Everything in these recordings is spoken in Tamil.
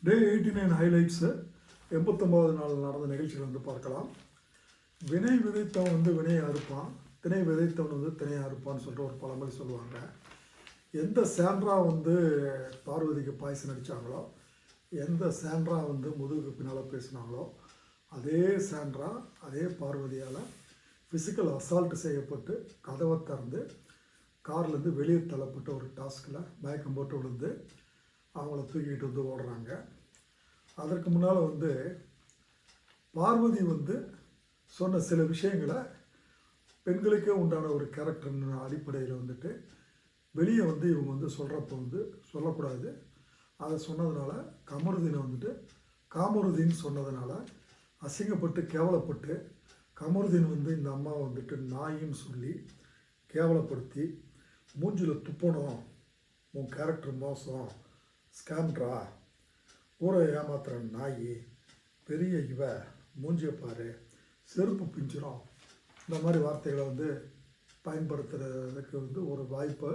டே 89 ஹைலைட்ஸு 89வது நாள் நடந்த நிகழ்ச்சிகள் வந்து பார்க்கலாம். வினை விதைத்தவன் வந்து வினையை அறுப்பான், திணை விதைத்தவன் வந்து திணையை அறுப்பான்னு சொல்லிட்டு ஒரு பழமொழி சொல்லுவாங்க. எந்த சாண்ட்ரா வந்து பார்வதிக்கு பாய்சன் அடித்தாங்களோ, எந்த சாண்ட்ரா வந்து முதுகுக்கு பின்னால் பேசினாங்களோ, அதே சாண்ட்ரா அதே பார்வதியால் ஃபிசிக்கல் அசால்ட் செய்யப்பட்டு கதவை திறந்து கார்லேருந்து வெளியே தள்ளப்பட்ட ஒரு டாஸ்கில் மயக்கம் போட்டு விழுந்து அவங்கள தூக்கிட்டு வந்து ஓடுறாங்க. அதற்கு முன்னால் வந்து பார்வதி வந்து சொன்ன சில விஷயங்களை பெண்களுக்கே உண்டான ஒரு கேரக்டர்னு அடிப்படையில் வந்துட்டு வெளியே வந்து இவங்க வந்து சொல்கிறப்போ வந்து சொல்லக்கூடாது. அதை சொன்னதுனால கமருதீனை வந்துட்டு காமருதீன் சொன்னதுனால அசிங்கப்பட்டு கேவலப்பட்டு கமருதீன் வந்து இந்த அம்மாவை வந்துட்டு நாயின்னு சொல்லி கேவலப்படுத்தி மூஞ்சில் துப்பணும், உன் கேரக்டர் மோசம், ஸ்கேம்ட்ரா, ஊரை ஏமாத்துற நாய், பெரிய இவ, மூஞ்சியை பாரு, செருப்பு பிஞ்சிரும், இந்த மாதிரி வார்த்தைகளை வந்து பயன்படுத்துறதுக்கு வந்து ஒரு வாய்ப்பு,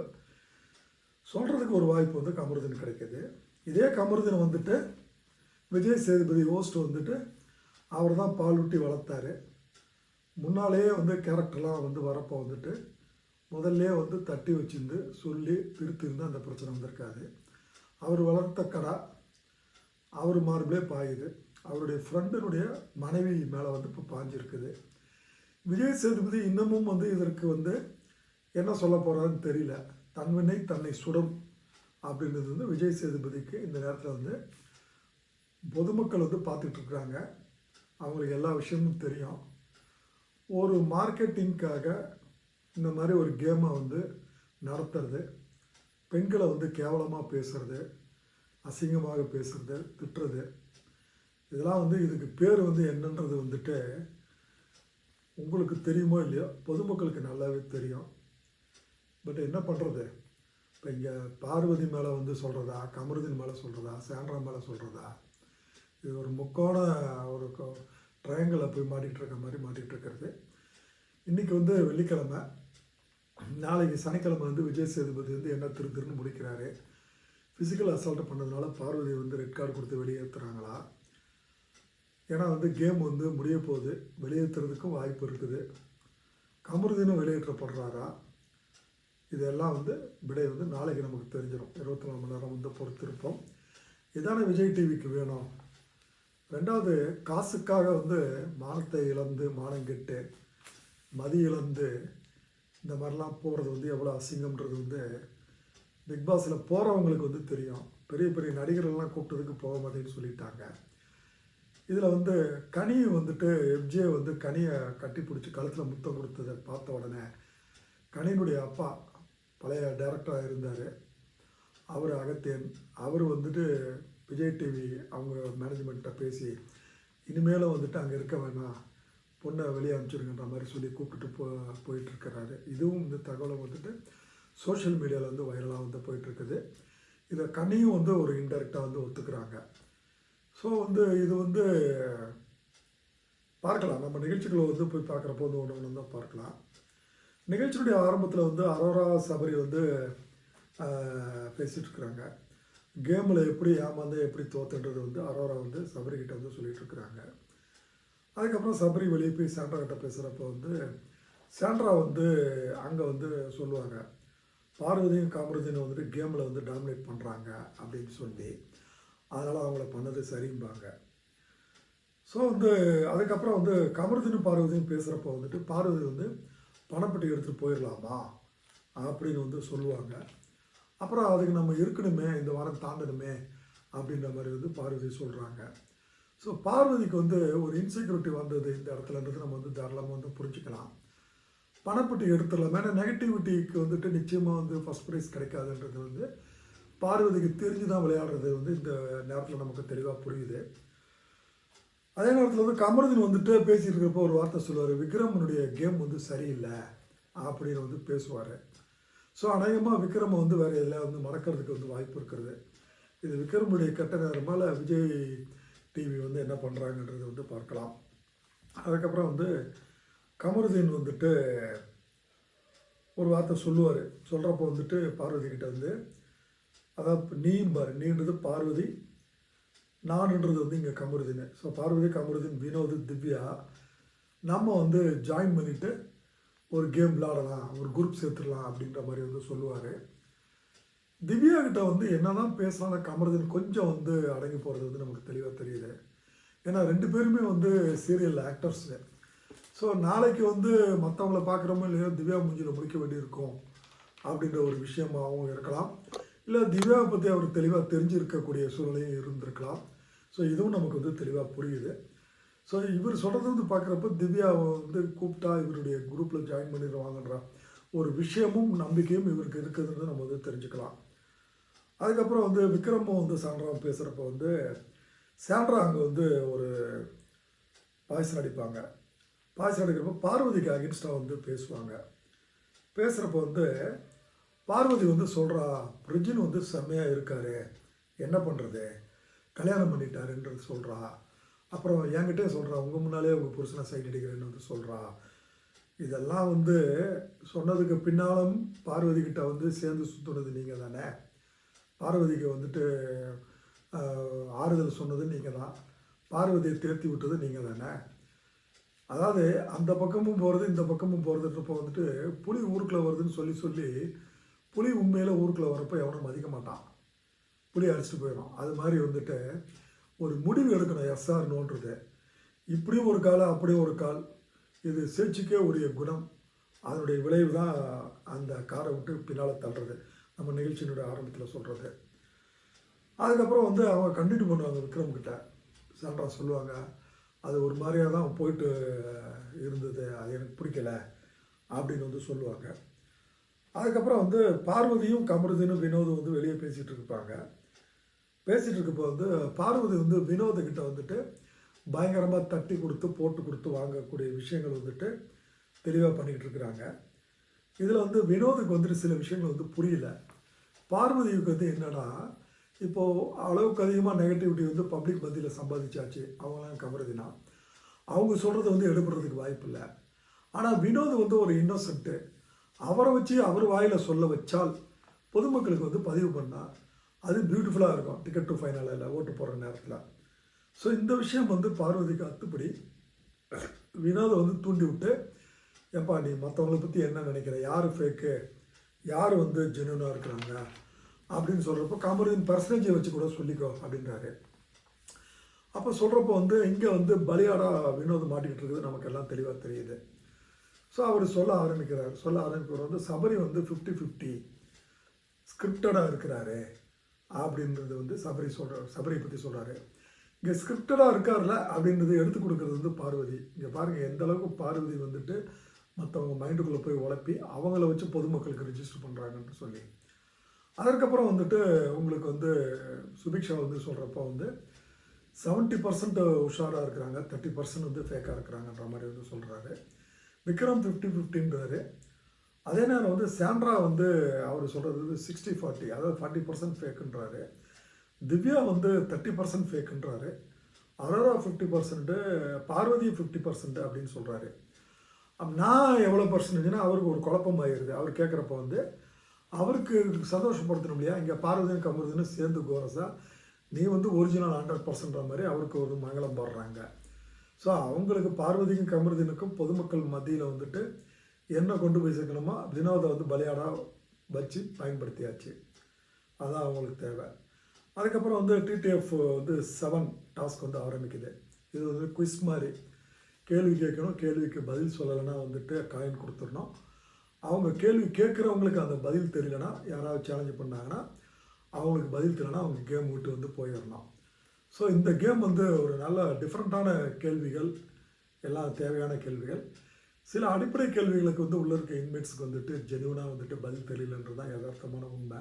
சொல்கிறதுக்கு ஒரு வாய்ப்பு வந்து கமருதீன் கிடைக்கிது. இதே கமருதீன் வந்துட்டு விஜய் சேதுபதி ஹோஸ்ட் வந்துட்டு அவர் தான் பாலூட்டி வளர்த்தாரு. முன்னாலேயே வந்து கேரக்டர்லாம் வந்து வரப்போ வந்துட்டு முதல்ல வந்து தட்டி வச்சிருந்து சொல்லி திருத்திருந்து அந்த பிரச்சனை வந்திருக்காது. அவர் வளர்த்த கடா அவர் மார்பிளே பாயுது. அவருடைய ஃப்ரெண்டினுடைய மனைவி மேலே வந்து இப்போ பாஞ்சிருக்குது. விஜய் சேதுபதி இன்னமும் வந்து இதற்கு வந்து என்ன சொல்ல போகிறான்னு தெரியல. தன்வினை தன்னை சுடும் அப்படின்றது வந்து விஜய் சேதுபதிக்கு இந்த நேரத்தில் வந்து பொதுமக்கள் வந்து பார்த்துட்ருக்குறாங்க. அவங்களுக்கு எல்லா விஷயமும் தெரியும். ஒரு மார்க்கெட்டிங்காக இந்த மாதிரி ஒரு கேமை வந்து நடத்துறது, பெண்களை வந்து கேவலமாக பேசுகிறது, அசிங்கமாக பேசுகிறது, திட்டுறது, இதெல்லாம் வந்து இதுக்கு பேர் வந்து என்னன்றது வந்துட்டு உங்களுக்கு தெரியுமோ இல்லையோ, பொதுமக்களுக்கு நல்லாவே தெரியும். பட் என்ன பண்ணுறது, இப்போ இங்கே பார்வதி மேலே வந்து சொல்கிறதா, கமருதீன் மேலே சொல்கிறதா, சாண்ட்ரா மேலே சொல்கிறதா, இது ஒரு முக்கோண ஒரு ட்ரையாங்கிளில் போய் மாட்டிகிட்டு இருக்க மாதிரி மாட்டிகிட்டு இருக்கிறது. இன்றைக்கி வந்து வெள்ளிக்கிழமை, நாளைக்கு சனிக்கிழமை வந்து விஜய் சேதுபதி வந்து என்ன திருன்னு முடிக்கிறாரு. ஃபிசிக்கல் அசால்ட் பண்ணதுனால பார்வதி வந்து ரெட் கார்டு கொடுத்து வெளியேற்றுறாங்களா? ஏன்னா வந்து கேம் வந்து முடிய போகுது, வெளியேற்றுறதுக்கும் வாய்ப்பு இருக்குது. கமருதீனும் வெளியேற்றப்படுறாரா? இதெல்லாம் வந்து விடை வந்து நாளைக்கு நமக்கு தெரிஞ்சிடும். 24 மணி நேரம் வந்து பொறுத்திருப்போம். இதான விஜய் டிவிக்கு வேணும். ரெண்டாவது, காசுக்காக வந்து மானத்தை இழந்து, மானங்கெட்டு, மதி இழந்து இந்த மாதிரிலாம் போகிறது வந்து எவ்வளோ அசிங்கம்ன்றது வந்து பிக் பாஸில் போகிறவங்களுக்கு வந்து தெரியும். பெரிய பெரிய நடிகர்கள்லாம் கூப்பிட்டதுக்கு போக மாட்டேன்னு சொல்லிட்டாங்க. இதில் வந்து கனி வந்துட்டு எஃப்ஜே வந்து கனியை கட்டி பிடிச்சி கழுத்தில் முத்தம் கொடுத்ததை பார்த்த உடனே கனியினுடைய அப்பா பழைய டைரக்டராக இருந்தார், அவர் அகத்தியன், அவர் வந்துட்டு விஜய் டிவி அவங்க மேனேஜ்மெண்ட்டை பேசி இனிமேலும் வந்துட்டு அங்கே இருக்க வேணாம், பொண்ணை வெளியே அனுப்பிச்சிருங்கன்ற மாதிரி சொல்லி கூப்பிட்டுட்டு போயிட்டுருக்கிறாரு. இதுவும் இந்த தகவலை வந்துட்டு சோஷியல் மீடியாவில் வந்து வைரலாக வந்து போயிட்டுருக்குது. இதை கண்ணியும் வந்து ஒரு இன்டெரக்டாக வந்து ஒத்துக்கிறாங்க. ஸோ வந்து இது வந்து பார்க்கலாம், நம்ம நிகழ்ச்சிகளை வந்து போய் பார்க்குறப்போ வந்து ஒன்று ஒன்று தான் பார்க்கலாம். நிகழ்ச்சியுடைய ஆரம்பத்தில் வந்து அரோரா சபரி வந்து பேசிகிட்ருக்குறாங்க. கேமில் எப்படி ஏமாந்து எப்படி தோத்துன்றது வந்து அரோரா வந்து சபரிக்கிட்ட வந்து சொல்லிகிட்ருக்குறாங்க. அதுக்கப்புறம் சபரி வெளியே போய் சாண்ட்ரா கிட்ட பேசுகிறப்போ வந்து சாண்ட்ரா வந்து அங்கே வந்து சொல்லுவாங்க, பார்வதியும் காமருதீனும் வந்துட்டு கேமில் வந்து டாமினேட் பண்ணுறாங்க அப்படின்னு சொல்லி, அதனால் அவங்கள பண்ணது சரிம்பாங்க. ஸோ வந்து அதுக்கப்புறம் வந்து கமருதீனும் பார்வதியும் பேசுகிறப்போ வந்துட்டு பார்வதி வந்து பணப்பட்டி எடுத்துகிட்டு போயிடலாமா அப்படின்னு வந்து சொல்லுவாங்க. அப்புறம் அதுக்கு நம்ம இருக்கணுமே, இந்த வாரம் தாண்டணுமே அப்படின்ற மாதிரி வந்து பார்வதி சொல்கிறாங்க. ஸோ பார்வதிக்கு வந்து ஒரு இன்செக்யூரிட்டி வந்தது இந்த இடத்துலன்றது நம்ம வந்து தாராளமாக வந்து புரிஞ்சுக்கலாம். பணப்பட்டி எடுத்துடலாம், ஏன்னா நெகட்டிவிட்டிக்கு வந்துட்டு நிச்சயமாக வந்து ஃபஸ்ட் ப்ரைஸ் கிடைக்காதுன்றது வந்து பார்வதிக்கு தெரிஞ்சு தான் விளையாடுறது வந்து இந்த நேரத்தில் நமக்கு தெளிவாக புரியுது. அதே நேரத்தில் வந்து கமருதீன் வந்துட்டு பேசிகிட்டு இருக்கிறப்போ ஒரு வார்த்தை சொல்லுவார், விக்ரமனுடைய கேம் வந்து சரியில்லை அப்படின்னு வந்து பேசுவார். ஸோ அநேகமாக விக்ரமை வந்து வேறு எதில் வந்து மறக்கிறதுக்கு வந்து வாய்ப்பு இருக்கிறது. இது விக்ரமுடைய கெட்ட நேரமால் விஜய் டிவி வந்து என்ன பண்ணுறாங்கன்றது வந்து பார்க்கலாம். அதுக்கப்புறம் வந்து கமருதீன் வந்துட்டு ஒரு வார்த்தை சொல்லுவார். சொல்கிறப்போ வந்துட்டு பார்வதி கிட்ட வந்து, அதாவது நீயும் பாரு, நீன்றது பார்வதி, நான்ன்றது வந்து இங்கே கமருதீன். ஸோ பார்வதி, கமருதீன், வினோத், திவ்யா நம்ம வந்து ஜாயின் பண்ணிவிட்டு ஒரு கேம் விளாடலாம், ஒரு குரூப் சேர்த்துடலாம் அப்படின்ற மாதிரி வந்து சொல்லுவார். திவ்யா கிட்ட வந்து என்ன தான் பேசலாம், கமருதீன் கொஞ்சம் வந்து அடங்கி போகிறது வந்து நமக்கு தெளிவாக தெரியுது. ஏன்னா 2 பேருமே வந்து சீரியல் ஆக்டர்ஸு. ஸோ நாளைக்கு வந்து மற்றவங்கள பார்க்குறோமோ இல்லையோ திவ்யா மூஞ்சியில் முடிக்க வேண்டியிருக்கும் அப்படின்ற ஒரு விஷயமாகவும் இருக்கலாம். இல்லை திவ்யாவை பற்றி அவர் தெளிவாக தெரிஞ்சிருக்கக்கூடிய சூழ்நிலையும் இருந்திருக்கலாம். ஸோ இதுவும் நமக்கு வந்து தெளிவாக புரியுது. ஸோ இவர் சொல்கிறது வந்து பார்க்குறப்ப திவ்யாவை வந்து கூப்பிட்டா இவருடைய குரூப்பில் ஜாயின் பண்ணிடுவாங்கன்ற ஒரு விஷயமும் நம்பிக்கையும் இவருக்கு இருக்குதுன்னு நம்ம வந்து தெரிஞ்சுக்கலாம். அதுக்கப்புறம் வந்து விக்ரமும் வந்து சாண்ட்ராவும் பேசுகிறப்ப வந்து சாண்ட்ரா அங்கே வந்து ஒரு பாய்சன் அடிப்பாங்க. பாய்சன் அடிக்கிறப்ப பார்வதிக்கு அகென்ஸ்டாக வந்து பேசுவாங்க. பேசுகிறப்ப வந்து பார்வதி வந்து சொல்கிறா, பிரஜின் வந்து செம்மையாக இருக்கார், என்ன பண்ணுறது, கல்யாணம் பண்ணிட்டாருன்றது சொல்கிறா. அப்புறம் என்கிட்டே சொல்கிறா, உங்கள் முன்னாலே உங்கள் புருஷனை சைட் அடிக்கிறேன்னு வந்து சொல்கிறா. இதெல்லாம் வந்து சொன்னதுக்கு பின்னாலும் பார்வதிக்கிட்ட வந்து சேர்ந்து சுற்றுனது நீங்கள் தானே, பார்வதிக்கு வந்துட்டு ஆறுதல் சொன்னது நீங்கள் தான், பார்வதியை தேர்த்தி விட்டது நீங்கள் தானே. அதாவது அந்த பக்கமும் போகிறது இந்த பக்கமும் போகிறதுன்றப்போ வந்துட்டு புலி ஊருக்குள்ளே வருதுன்னு சொல்லி சொல்லி புலி உண்மையில் ஊருக்குள்ளே வரப்போ எவனும் மதிக்க மாட்டான், புலி அடிச்சுட்டு போயிடும். அது மாதிரி வந்துட்டு ஒரு முடிவு எடுக்கணும், எஸ்ஆர் நோன்றது. இப்படியும் ஒரு கால் அப்படியும் ஒரு கால், இது சேச்சிக்கே உரிய குணம். அதனுடைய விளைவு தான் அந்த காரை விட்டு பின்னால் தள்ளுறது, நம்ம நிகழ்ச்சியினுடைய ஆரம்பத்தில் சொல்கிறது. அதுக்கப்புறம் வந்து அவங்க கண்டினியூ பண்ணுவாங்க விக்ரம்கிட்ட. சாண்ட்ரா சொல்லுவாங்க, அது ஒரு மாதிரியாக தான் போயிட்டு இருந்தது, அது எனக்கு பிடிக்கலை அப்படின்னு வந்து சொல்லுவாங்க. அதுக்கப்புறம் வந்து பார்வதியும் கமருதீனும் வினோதும் வந்து வெளியே பேசிகிட்டு இருப்பாங்க. பேசிகிட்டு இருக்கப்போ வந்து பார்வதி வந்து வினோதுக்கிட்ட வந்துட்டு பயங்கரமாக தட்டி கொடுத்து போட்டு கொடுத்து வாங்கக்கூடிய விஷயங்கள் வந்துட்டு தெளிவாக பண்ணிக்கிட்டு இருக்கிறாங்க. இதில் வந்து வினோதுக்கு வந்துட்டு சில விஷயங்கள் வந்து புரியல. பார்வதிக்கு வந்து என்னென்னா, இப்போது அளவுக்கு அதிகமாக நெகட்டிவிட்டி வந்து பப்ளிக் மத்தியில் சம்பாதிச்சாச்சு அவங்களாம் கமருதீனா, அவங்க சொல்கிறத வந்து எடுபடுறதுக்கு வாய்ப்பு இல்லை. ஆனால் வினோத் வந்து ஒரு இன்னோசென்ட்டு, அவரை வச்சு அவர் வாயில் சொல்ல வச்சால் பொதுமக்களுக்கு வந்து பதிவு பண்ணால் அது பியூட்டிஃபுல்லாக இருக்கும், டிக்கெட் டு ஃபைனலில் ஓட்டு போடுற நேரத்தில். ஸோ இந்த விஷயம் வந்து பார்வதிக்கு அத்துப்படி வினோதை வந்து தூண்டி விட்டு, ஏப்பா நீ மற்றவங்கள பற்றி என்ன நினைக்கிற, யார் ஃபேக்கு யார் வந்து ஜென்யூனாக இருக்கிறாங்க அப்படின்னு சொல்கிறப்போ கமருதீன் பர்சன்டேஜை வச்சு கூட சொல்லிக்கோ அப்படின்றாரு. அப்போ சொல்கிறப்போ வந்து இங்கே வந்து பலியாடாக வினோத் மாட்டிக்கிட்டு இருக்குது நமக்கு எல்லாம் தெளிவாக தெரியுது. ஸோ அவர் சொல்ல ஆரம்பிக்கிறவர் வந்து சபரி வந்து 50-50 ஸ்கிரிப்டடாக இருக்கிறாரு அப்படின்றது வந்து சபரியை பற்றி சொல்கிறாரு. இங்கே ஸ்கிரிப்டடாக இருக்கார்ல அப்படின்றது எடுத்து கொடுக்குறது வந்து பார்வதி. இங்கே பாருங்கள் எந்த அளவுக்கு பார்வதி வந்துட்டு மற்றவங்க மைண்டுக்குள்ளே போய் உழப்பி அவங்கள வச்சு பொதுமக்களுக்கு ரிஜிஸ்டர் பண்ணுறாங்கன்னு சொல்லி. அதற்கப்புறம் வந்துட்டு உங்களுக்கு வந்து சுபிக்ஷா வந்து சொல்கிறப்போ வந்து 70% உஷாராக இருக்கிறாங்க, 30% வந்து ஃபேக்காக இருக்கிறாங்கன்ற மாதிரி வந்து சொல்கிறாரு. விக்ரம் 50-50ன்றாரு. அதே நேரம் வந்து சாண்ட்ரா வந்து அவர் சொல்கிறது வந்து 60-40, அதாவது 40% ஃபேக்குன்றாரு. திவ்யா வந்து 30% ஃபேக்குன்றாரு. அரோரா 50%, பார்வதி 50% அப்படின்னு சொல்கிறாரு. நான் எவ்வளோ பர்சன்டேஜ்னா அவருக்கு ஒரு குழப்பம் ஆகிடுது. அவர் கேட்குறப்ப வந்து அவருக்கு சந்தோஷப்படுத்தணும் இல்லையா, இங்கே பார்வதியும் கமருதீனும் சேர்ந்து கோரஸா நீ வந்து ஒரிஜினல் 100%ன்ற மாதிரி அவருக்கு ஒரு மங்களம் போடுறாங்க. ஸோ அவங்களுக்கு பார்வதிக்கும் கமருதீனுக்கும் பொதுமக்கள் மத்தியில் வந்துட்டு என்ன கொண்டு போய் சேர்க்கணுமோ வினோதை வந்து பலியாடாக வச்சு பயன்படுத்தியாச்சு, அதுதான் அவங்களுக்கு தேவை. அதுக்கப்புறம் வந்து டிடிஎஃப் வந்து 7 டாஸ்க் வந்து ஆரம்பிக்குது. இது வந்து குவிஸ் மாதிரி, கேள்வி கேட்கணும், கேள்விக்கு பதில் சொல்லலைன்னா வந்துட்டு காயின் கொடுத்துடணும். அவங்க கேள்வி கேட்குறவங்களுக்கு அந்த பதில் தெரியலனா, யாராவது சேலஞ்சு பண்ணாங்கன்னா அவங்களுக்கு பதில் தெரியலனா அவங்க கேம் விட்டு வந்து போயிடணும். ஸோ இந்த கேம் வந்து ஒரு நல்ல டிஃப்ரெண்ட்டான கேள்விகள், எல்லாம் தேவையான கேள்விகள். சில அடிப்படை கேள்விகளுக்கு வந்து உள்ளே இருக்க இன்மேட்ஸுக்கு வந்துட்டு ஜென்யூனாக வந்துட்டு பதில் தெரியலன்றது தான் யதார்த்தமான உண்மை.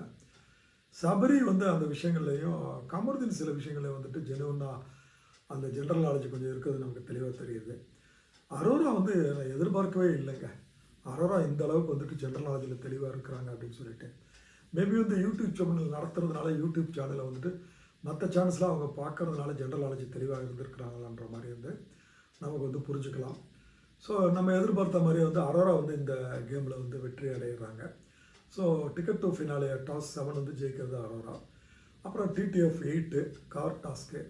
சபரி வந்து அந்த விஷயங்கள்லையும் கமருதீன் சில விஷயங்களையும் வந்துட்டு ஜென்யூனாக அந்த ஜென்ரல் நாலேஜ் கொஞ்சம் இருக்கிறது நமக்கு தெளிவாக தெரியுது. அரோரா வந்து நான் எதிர்பார்க்கவே இல்லைங்க, அரோரா இந்த அளவுக்கு வந்துட்டு ஜென்ரல் நாலேஜில் தெளிவாக இருக்கிறாங்க அப்படின்னு சொல்லிட்டு. மேபி வந்து யூடியூப் சேனல் நடத்துறதுனால யூடியூப் சேனலை வந்துட்டு மற்ற சேனல்ஸ்லாம் அவங்க பார்க்கறதுனால ஜென்ரல் நாலேஜ் தெளிவாக இருந்திருக்கிறாங்களான்ற மாதிரி வந்து நமக்கு வந்து புரிஞ்சுக்கலாம். ஸோ நம்ம எதிர்பார்த்த மாதிரியே வந்து அரோரா வந்து இந்த கேமில் வந்து வெற்றி அடைகிறாங்க. So ticket to finale toss 7 வந்து ஜெயிக்கிறது அரோரா. அப்புறம் டிடிஎஃப் 8 கார் டாஸ்க்கு.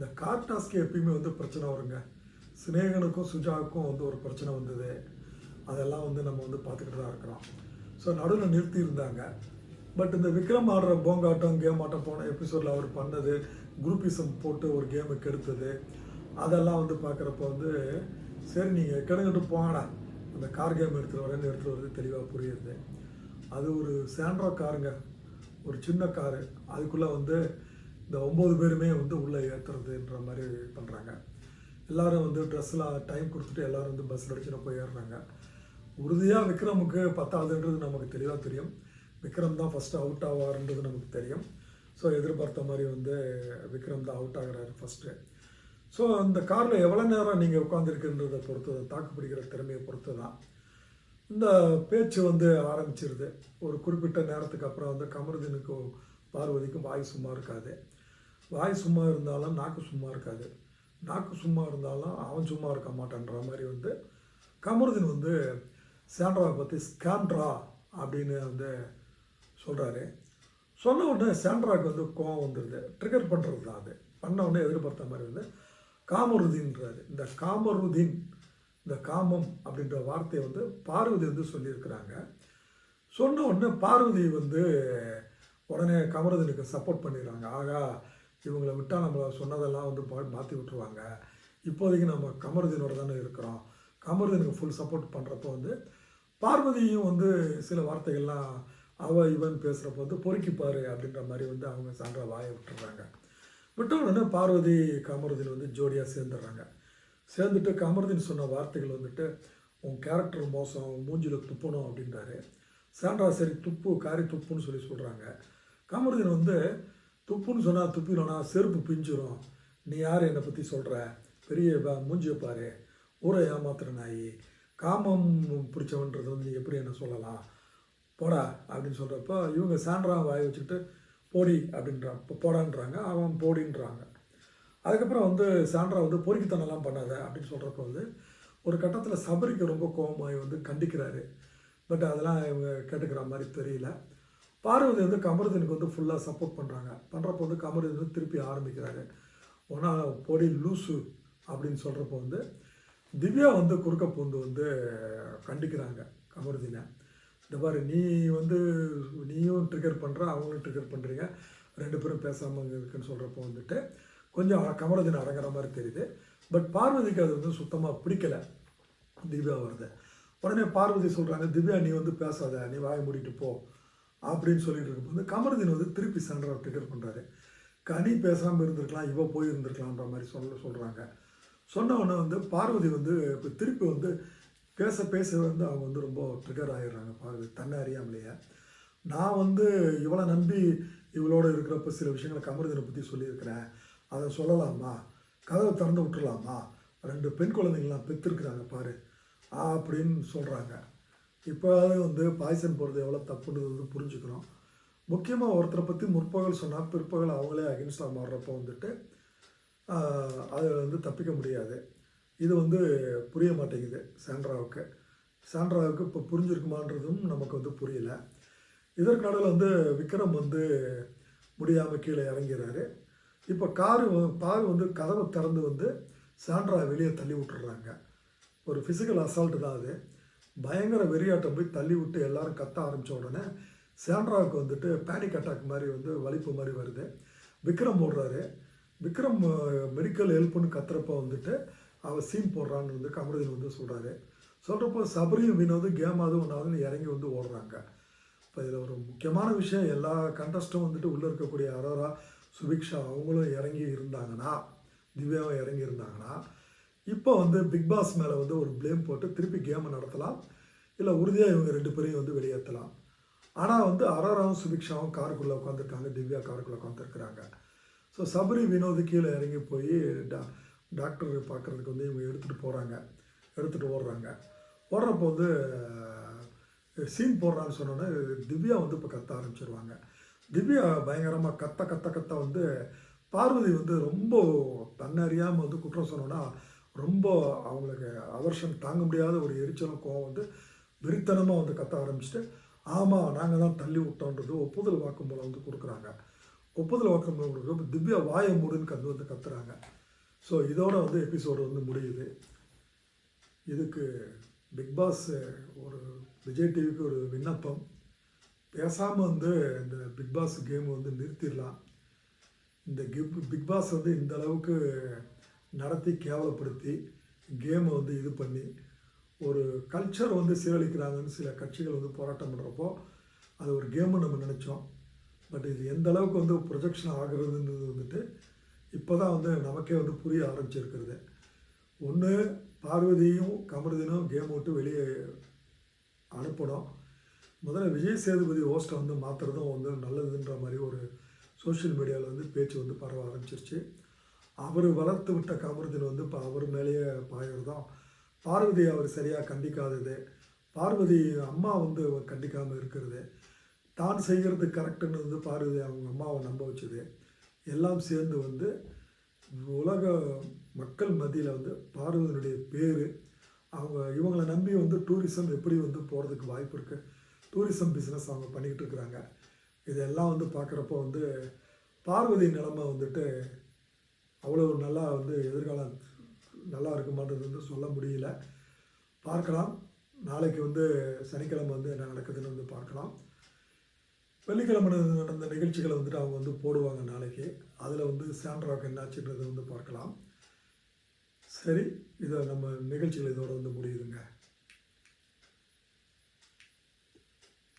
இந்த கார் டாஸ்க்கு எப்பயுமே வந்து பிரச்சனை வருங்க. சிநேகனுக்கும் சுஜாவுக்கும் வந்து ஒரு பிரச்சனை வந்தது. அதெல்லாம் வந்து நம்ம வந்து பார்த்துக்கிட்டு தான் இருக்கிறோம். ஸோ நடுவில் நிறுத்தியிருந்தாங்க. பட் இந்த விக்ரம் ஆடுற போங்காட்டம் கேம் ஆட்டம் போன எபிசோடில் அவர் பண்ணது குரூப்பிசம் போட்டு ஒரு கேமை கெடுத்தது, அதெல்லாம் வந்து பார்க்குறப்ப வந்து சரி நீங்கள் கெடுங்கிட்டு போங்கடா, அந்த கார் கேம் எடுத்துகிட்டு வரது தெளிவாக புரியுது. அது ஒரு சாண்ட்ரா காருங்க, ஒரு சின்ன காரு, அதுக்குள்ளே வந்து இந்த 9 பேருமே வந்து உள்ளே ஏற்றுறதுன்ற மாதிரி பண்ணுறாங்க. எல்லோரும் வந்து ட்ரெஸ்லாம் டைம் கொடுத்துட்டு எல்லோரும் வந்து பஸ்ஸில் அடிச்சுன்னு போய் ஏறுறாங்க. உறுதியாக விக்ரமுக்கு 10ஆவதுன்றது நமக்கு தெளிவாக தெரியும். விக்ரம் தான் ஃபஸ்ட்டு அவுட் ஆவார்ன்றது நமக்கு தெரியும். ஸோ எதிர்பார்த்த மாதிரி வந்து விக்ரம் தான் அவுட் ஆகிறாரு ஃபஸ்ட்டு. ஸோ அந்த காரில் எவ்வளோ நேரம் நீங்கள் உட்காந்துருக்குன்றதை பொறுத்து, தாக்கு பிடிக்கிற திறமையை பொறுத்து தான் இந்த பேச்சு வந்து ஆரம்பிச்சிருது. ஒரு குறிப்பிட்ட நேரத்துக்கு அப்புறம் வந்து கமருதீனுக்கும் பார்வதிக்கும் வாய் சும்மா இருக்காது. வாய் சும்மா இருந்தாலும் நாக்கு சும்மா இருக்காது. நாக்கு சும்மா இருந்தாலும் அவன் சும்மா இருக்க மாட்டான்ற மாதிரி வந்து கமருதீன் வந்து சாண்ட்ராவை பற்றி ஸ்கேண்ட்ரா அப்படின்னு வந்து சொல்கிறாரு. சொன்ன உடனே சாண்ட்ராவுக்கு வந்து கோவம் வந்துடுது. ட்ரிகர் பண்ணுறது தான் அது. பண்ண உடனே எதிர்பார்த்த மாதிரி வந்து காமருதீன்றாரு. இந்த காமருதீன், இந்த காமம் அப்படின்ற வார்த்தையை வந்து பார்வதி வந்து சொல்லியிருக்கிறாங்க. சொன்ன உடனே பார்வதி வந்து உடனே கமருதீனுக்கு சப்போர்ட் பண்ணிடுறாங்க. ஆகா, இவங்களை விட்டால் நம்மளை சொன்னதெல்லாம் வந்து மாற்றி விட்டுருவாங்க, இப்போதைக்கு நம்ம கமருதீனோட தானே இருக்கிறோம், கமருதீனுக்கு ஃபுல் சப்போர்ட் பண்ணுறப்போ வந்து பார்வதியும் வந்து சில வார்த்தைகள்லாம் இவன் பேசுகிறப்போ வந்து பொறுக்கிப்பார் அப்படின்ற மாதிரி வந்து அவங்க சான்றா வாயை விட்டுறாங்க. விட்ட உடனே பார்வதி கமருதீன் வந்து ஜோடியாக சேர்ந்துடுறாங்க. சேர்ந்துட்டு கமருதீன் சொன்ன வார்த்தைகள் வந்துட்டு உன் கேரக்டர் மோசம், மூஞ்சியில் துப்பணும் அப்படின்றாரு. சாண்ட்ரா சரி துப்பு, காரி துப்புன்னு சொல்லி சொல்கிறாங்க. கமருதீன் வந்து துப்புன்னு சொன்னால் துப்பிடணும்னா செருப்பு பிஞ்சிரும், நீ யார் என்னை பற்றி சொல்கிற, பெரிய மூஞ்சியை பாரு, ஊரை ஏமாத்துற நாய், காமம் பிடிச்சவன்றது வந்து நீ எப்படி என்ன சொல்லலாம், போடா அப்படின்னு சொல்கிறப்போ இவங்க சாண்ட்ரா வாய் வச்சுக்கிட்டு போடி அப்படின்றான், போடான்றாங்க, அவன் போடின்றாங்க. அதுக்கப்புறம் வந்து சாண்ட்ரா வந்து பொறுக்கித்தனம்லாம் பண்ணாத அப்படின்னு சொல்கிறப்போ வந்து ஒரு கட்டத்தில் சபரிக்கு ரொம்ப கோபமாகி வந்து கண்டிக்கிறாரு. பட் அதெல்லாம் இவங்க கேட்டுக்கிற மாதிரி தெரியல. பார்வதி வந்து கமருதீனுக்கு வந்து ஃபுல்லாக சப்போர்ட் பண்ணுறப்போ வந்து கமருதீன் வந்து திருப்பி ஆரம்பிக்கிறாரு. ஒன்றா பொடி லூசு அப்படின்னு சொல்கிறப்போ வந்து திவ்யா வந்து குறுக்க பூந்து வந்து கண்டிக்கிறாங்க கமருதீனை. இந்த மாதிரி நீயும் ட்ரிகர் பண்ணுற, அவங்களும் ட்ரிகர் பண்ணுறீங்க, 2 பேரும் பேசாமல் இருக்குன்னு சொல்கிறப்போ வந்துட்டு கொஞ்சம் கமருதீன் அடங்குற மாதிரி தெரியுது. பட் பார்வதிக்கு அது வந்து சுத்தமாக பிடிக்கலை திவ்யா வருது. உடனே பார்வதி சொல்கிறாங்க, திவ்யா நீ வந்து பேசாத, நீ வாயை மூடிட்டு போ அப்படின்னு சொல்லிட்டு இருக்கப்போ வந்து கமருதீன் வந்து திருப்பி சாண்ட்ரா ட்ரிகர் பண்ணுறாரு. கனி பேசாமல் இருந்திருக்கலாம், இவ போய் இருந்திருக்கலான்ற மாதிரி சொல்கிறாங்க. சொன்ன உடனே வந்து பார்வதி வந்து இப்போ திருப்பி வந்து பேச வந்து அவங்க வந்து ரொம்ப ட்ரிகர் ஆகிடுறாங்க. பார்வதி தன்னை அறியாமலையே, நான் வந்து இவளை நம்பி இவளோட இருக்கிறப்ப சில விஷயங்களை கமருதீனை பற்றி சொல்லியிருக்கிறேன், அதை சொல்லலாமா, கதவை திறந்து விட்டுடலாமா, 2 பெண் குழந்தைங்களாம் பெற்றிருக்கிறாங்க பாரு அப்படின்னு சொல்கிறாங்க. இப்போ வந்து பாய்சன் போடுறது எவ்வளோ தப்புன்றது வந்து புரிஞ்சுக்கிறோம். முக்கியமாக ஒருத்தரை பற்றி முற்பகல் சொன்னால் பிற்பகல் அவங்களே அகென்ஸ்டாக மாறுறப்போ வந்துட்டு அதை வந்து தப்பிக்க முடியாது. இது வந்து புரிய மாட்டேங்குது சாண்ட்ராவுக்கு இப்போ புரிஞ்சிருக்குமான்றதும் நமக்கு வந்து புரியல. இதற்கு நடுவில் வந்து விக்ரம் வந்து முடியாமல் கீழே இறங்கிறாரு. இப்போ பாரு வந்து கதவை திறந்து வந்து சாண்ட்ரா வெளியே தள்ளி விட்டுறாங்க. ஒரு ஃபிசிக்கல் அசால்ட்டு தான் அது. பயங்கர வெறியாட்டம் போய் தள்ளி விட்டு எல்லாரும் கத்த ஆரம்பித்த உடனே சாண்ட்ராவுக்கு வந்துட்டு பேனிக் அட்டாக் மாதிரி வந்து வலிப்பு மாதிரி வருது. விக்ரம் ஓடுறாரு. விக்ரம் மெடிக்கல் ஹெல்ப்னு கத்துறப்போ வந்துட்டு அவள் சீன் போடுறான்னு வந்து கமருதீன் வந்து சொல்கிறப்போ சபரியும் வினோதும் கேமாவது ஒன்றாவது இறங்கி வந்து ஓடுறாங்க. இப்போ இதில் ஒரு முக்கியமான விஷயம், எல்லா கண்டஸ்ட்டும் வந்துட்டு உள்ளே இருக்கக்கூடிய அரோரா, சுபிக்ஷா அவங்களும் இறங்கி இருந்தாங்கன்னா, திவ்யாவும் இறங்கி இருந்தாங்கன்னா, இப்போ வந்து பிக் பாஸ் மேலே வந்து ஒரு ப்ளேம் போட்டு திருப்பி கேமை நடத்தலாம், இல்லை உறுதியாக இவங்க 2 பேரையும் வந்து வெளியேற்றலாம். ஆனால் வந்து அரோராவும் சுபிக்ஷாவும் காருக்குள்ளே உட்காந்துருக்காங்க, திவ்யா காருக்குள்ளே உட்காந்துருக்குறாங்க. ஸோ சபரி வினோது கீழே இறங்கி போய் டாக்டர் பார்க்குறதுக்கு வந்து இவங்க எடுத்துகிட்டு ஓடுறாங்க. ஓடுறப்போ வந்து சீன் போடுறான்னு சொன்னோன்னே திவ்யா வந்து இப்போ கத்த ஆரம்பிச்சிருவாங்க. திவ்யா பயங்கரமாக கத்த வந்து பார்வதி வந்து ரொம்ப தன்னறியாமல் வந்து குற்றம் சொன்னோன்னா ரொம்ப அவங்களுக்கு அவர்ஷன் தாங்க முடியாத ஒரு எரிச்சலும் கோவம் வந்து வெறித்தனமாக வந்து கத்த ஆரம்பிச்சுட்டு, ஆமாம் நாங்கள் தான் தள்ளி விட்டோன்றது ஒப்புதல் வாக்குமூலம் வந்து கொடுக்குறாங்க. ஒப்புதல் வாக்கம் கொடுக்குறப்ப திவ்யா வாயை மூடுன்னு வந்து கத்துறாங்க. ஸோ இதோட வந்து எபிசோடு வந்து முடியுது. இதுக்கு பிக் பாஸ் ஒரு விஜய் டிவிக்கு ஒரு விண்ணப்பம், பேசாமல் வந்து இந்த பிக் பாஸ் கேம் வந்து நிறுத்திடலாம். இந்த பிக் பாஸ் வந்து இந்த அளவுக்கு நடத்தி கேவலப்படுத்தி கேமை வந்து இது பண்ணி ஒரு கல்ச்சர் வந்து சீரழிக்கிறாங்கன்னு சில கட்சிகள் வந்து போராட்டம் பண்ணுறப்போ அது ஒரு கேம்னு நம்ம நினச்சோம். பட் இது எந்த அளவுக்கு வந்து ப்ரொஜெக்ஷன் ஆகுறதுன்றது வந்துட்டு இப்போ தான் வந்து நமக்கே வந்து புரிய ஆரம்பிச்சிருக்கிறது. ஒன்று பார்வதியும் கமருதீனும் கேம் விட்டு வெளியே அனுப்பணும். முதல்ல விஜய் சேதுபதி ஹோஸ்ட்டை வந்து மாற்றுறதும் வந்து நல்லதுன்ற மாதிரி ஒரு சோஷியல் மீடியாவில் வந்து பேச்சு வந்து பரவ ஆரம்பிச்சிருச்சு. அவர் வளர்த்து விட்ட கமருதீன் வந்து இப்போ அவர் மேலேயே பாயிறதும், பார்வதி அவர் சரியாக கண்டிக்காதது, பார்வதி அம்மா வந்து கண்டிக்காமல் இருக்கிறது, தான் செய்கிறது கரெக்டுன்னு வந்து பார்வதி அவங்க அம்மாவை நம்ப வச்சது, எல்லாம் சேர்ந்து வந்து உலக மக்கள் மத்தியில் வந்து பார்வதியினுடைய பேர், அவங்க இவங்களை நம்பி வந்து டூரிசம் எப்படி வந்து போகிறதுக்கு வாய்ப்பு இருக்குது, டூரிசம் பிஸ்னஸ் அவங்க பண்ணிக்கிட்டு இருக்கிறாங்க. இதெல்லாம் வந்து பார்க்குறப்போ வந்து பார்வதி நிலைமை வந்துட்டு அவ்வளோ நல்லா வந்து எதிர்காலம் நல்லா இருக்குமான்றது வந்து சொல்ல முடியல. பார்க்கலாம். நாளைக்கு வந்து சனிக்கிழமை வந்து என்ன நடக்குதுன்னு வந்து பார்க்கலாம். வெள்ளிக்கிழமை நடந்த நிகழ்ச்சிகளை வந்துட்டு அவங்க வந்து போடுவாங்க நாளைக்கு. அதில் வந்து சாண்ட்ராக்கு என்னாச்சுன்றதை வந்து பார்க்கலாம். சரி, இதை நம்ம நிகழ்ச்சிகள் இதோட வந்து முடியுதுங்க.